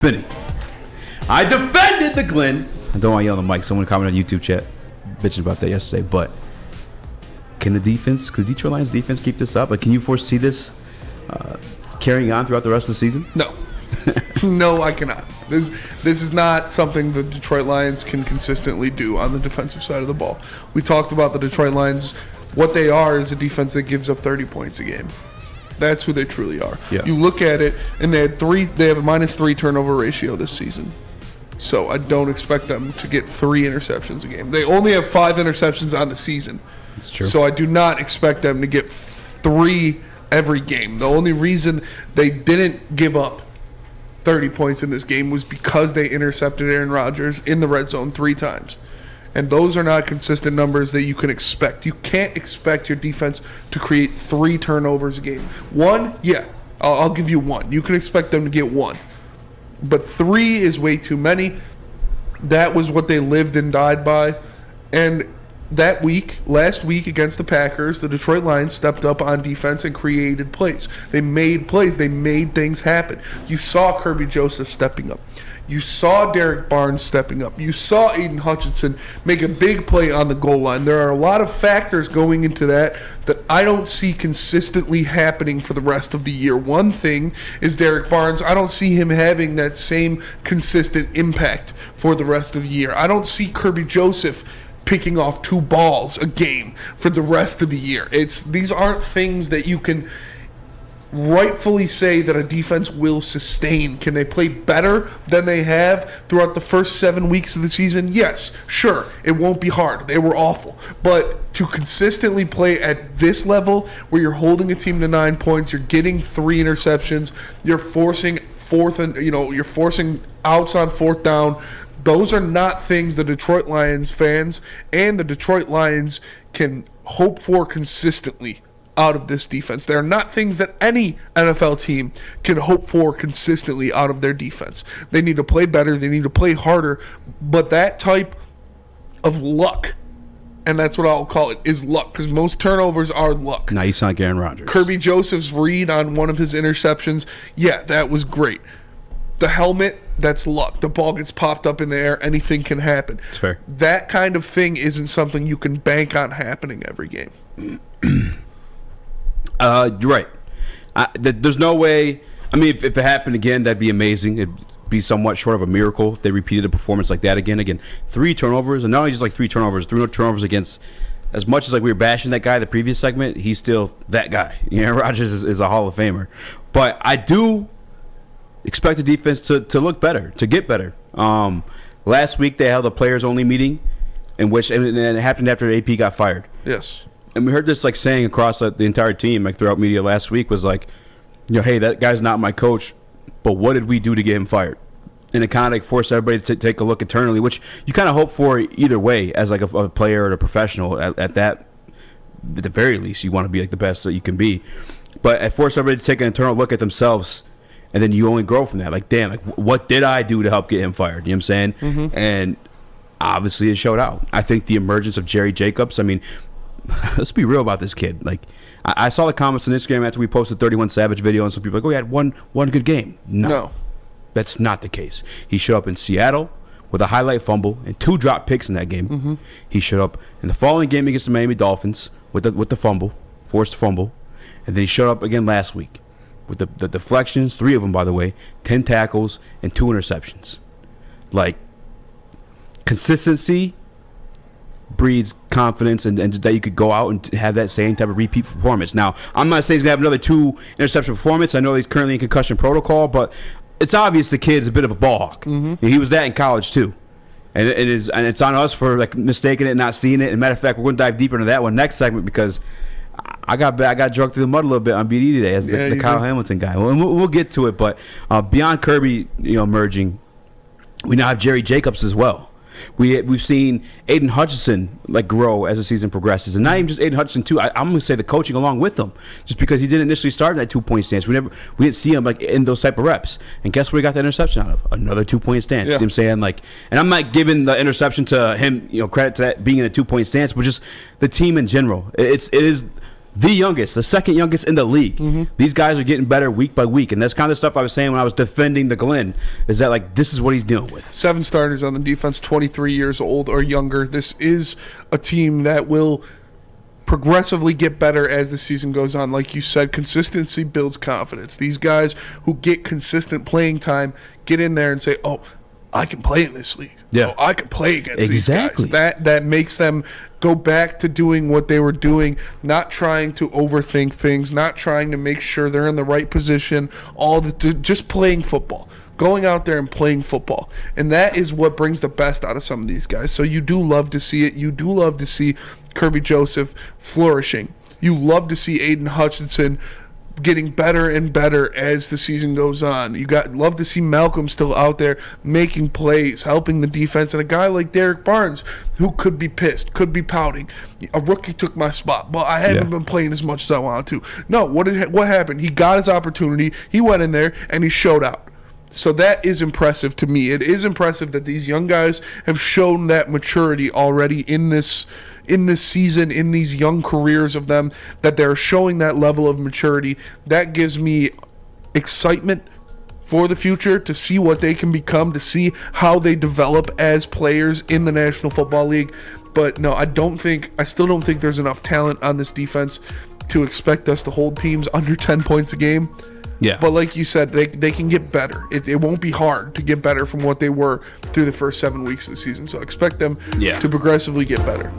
Benny, I defended the Glen. I don't want to yell on the mic. Someone commented on YouTube chat bitching about that yesterday. But can the Detroit Lions defense keep this up? Like, can you foresee this carrying on throughout the rest of the season? No. No, I cannot. This is not something the Detroit Lions can consistently do on the defensive side of the ball. We talked about the Detroit Lions. What they are is a defense that gives up 30 points a game. That's who they truly are. Yeah. You look at it, and they have a -3 turnover ratio this season. So I don't expect them to get 3 interceptions a game. They only have 5 interceptions on the season. That's true. So I do not expect them to get 3 every game. The only reason they didn't give up 30 points in this game was because they intercepted Aaron Rodgers in the red zone 3 times. And those are not consistent numbers that you can expect. You can't expect your defense to create 3 turnovers a game. 1, yeah, I'll give you 1. You can expect them to get 1. But 3 is way too many. That was what they lived and died by. And last week against the Packers, the Detroit Lions stepped up on defense and created plays. They made plays. They made things happen. You saw Kerby Joseph stepping up. You saw Derek Barnes stepping up. You saw Aidan Hutchinson make a big play on the goal line. There are a lot of factors going into that I don't see consistently happening for the rest of the year. One thing is Derek Barnes. I don't see him having that same consistent impact for the rest of the year. I don't see Kerby Joseph picking off 2 balls a game for the rest of the year. These aren't things that you can rightfully say that a defense will sustain. Can they play better than they have throughout the first 7 weeks of the season? Yes, sure. It won't be hard. They were awful. But to consistently play at this level where you're holding a team to 9 points, you're getting 3 interceptions, you're forcing outs on 4th down. Those are not things the Detroit Lions fans and the Detroit Lions can hope for consistently out of this defense. They are not things that any NFL team can hope for consistently out of their defense. They need to play better. They need to play harder. But that type of luck, and that's what I'll call it, is luck, because most turnovers are luck. Now you sound like Aaron Rodgers. Kerby Joseph's read on one of his interceptions, yeah, that was great. The helmet, that's luck. The ball gets popped up in the air. Anything can happen. It's fair. That kind of thing isn't something you can bank on happening every game. You're right. There's no way. I mean, if it happened again, that'd be amazing. It'd be somewhat short of a miracle if they repeated a performance like that again. Again, 3 turnovers, and not only just like 3 turnovers, 3 turnovers against. As much as like we were bashing that guy the previous segment, he's still that guy. Aaron Rodgers is a Hall of Famer. But I do expect the defense to look better, to get better. Last week they held a players-only meeting, and it happened after AP got fired. Yes. And we heard this like saying across the entire team, like throughout media last week, was like, hey, that guy's not my coach, but what did we do to get him fired? And it kind of like forced everybody to take a look internally, which you kind of hope for either way as like a player or a professional. At the very least, you want to be like the best that you can be. But it forced everybody to take an internal look at themselves, and then you only grow from that. Like, damn, like what did I do to help get him fired? You know what I'm saying? Mm-hmm. And obviously it showed out. I think the emergence of Jerry Jacobs, I mean, let's be real about this kid. Like, I saw the comments on Instagram after we posted 31 Savage video, and some people were like, oh, he had one good game. No, that's not the case. He showed up in Seattle with a highlight fumble and 2 drop picks in that game. Mm-hmm. He showed up in the following game against the Miami Dolphins with the fumble, forced fumble, and then he showed up again last week with the deflections, 3 of them, by the way, 10 tackles and 2 interceptions. Like, consistency breeds confidence, and that you could go out and have that same type of repeat performance. Now, I'm not saying he's going to have another 2 interception performance. I know he's currently in concussion protocol, but it's obvious the kid's a bit of a ball hawk. Mm-hmm. He was that in college too. And it's on us for like mistaking it and not seeing it. And matter of fact, we're going to dive deeper into that one next segment, because I got drugged through the mud a little bit on BD today as the Kyle Hamilton guy. We'll get to it, but beyond Kerby, merging, we now have Jerry Jacobs as well. We've seen Aidan Hutchinson like grow as the season progresses, and not even just Aidan Hutchinson too. I'm going to say the coaching along with him, just because he didn't initially start in that 2-point stance. We didn't see him like in those type of reps. And guess what he got that interception out of? Another 2-point stance. Yeah. You know what I'm saying? Like, and I'm not giving the interception to him, credit to that being in a 2-point stance, but just the team in general. It is the youngest, the second youngest in the league. Mm-hmm. These guys are getting better week by week, and that's kind of stuff I was saying when I was defending the Glenn, is that, like, this is what he's dealing with. 7 starters on the defense, 23 years old or younger. This is a team that will progressively get better as the season goes on. Like you said, consistency builds confidence. These guys who get consistent playing time get in there and say, oh, I can play in this league. Yeah. Oh, I can play against Exactly. these guys. That makes them go back to doing what they were doing, not trying to overthink things, not trying to make sure they're in the right position, just playing football. Going out there and playing football. And that is what brings the best out of some of these guys. So you do love to see it. You do love to see Kerby Joseph flourishing. You love to see Aidan Hutchinson getting better and better as the season goes on. Love to see Malcolm still out there making plays, helping the defense, and a guy like Derek Barnes who could be pissed, could be pouting. A rookie took my spot. Well, I haven't been playing as much as I wanted to. No, what happened? He got his opportunity. He went in there and he showed out. So that is impressive to me. It is impressive that these young guys have shown that maturity already in this season, in these young careers of them, that they're showing that level of maturity. That gives me excitement for the future, to see what they can become, to see how they develop as players in the National Football League. But no, I still don't think there's enough talent on this defense to expect us to hold teams under 10 points a game. Yeah. But like you said, they can get better. It won't be hard to get better from what they were through the first 7 weeks of the season. So expect them to progressively get better.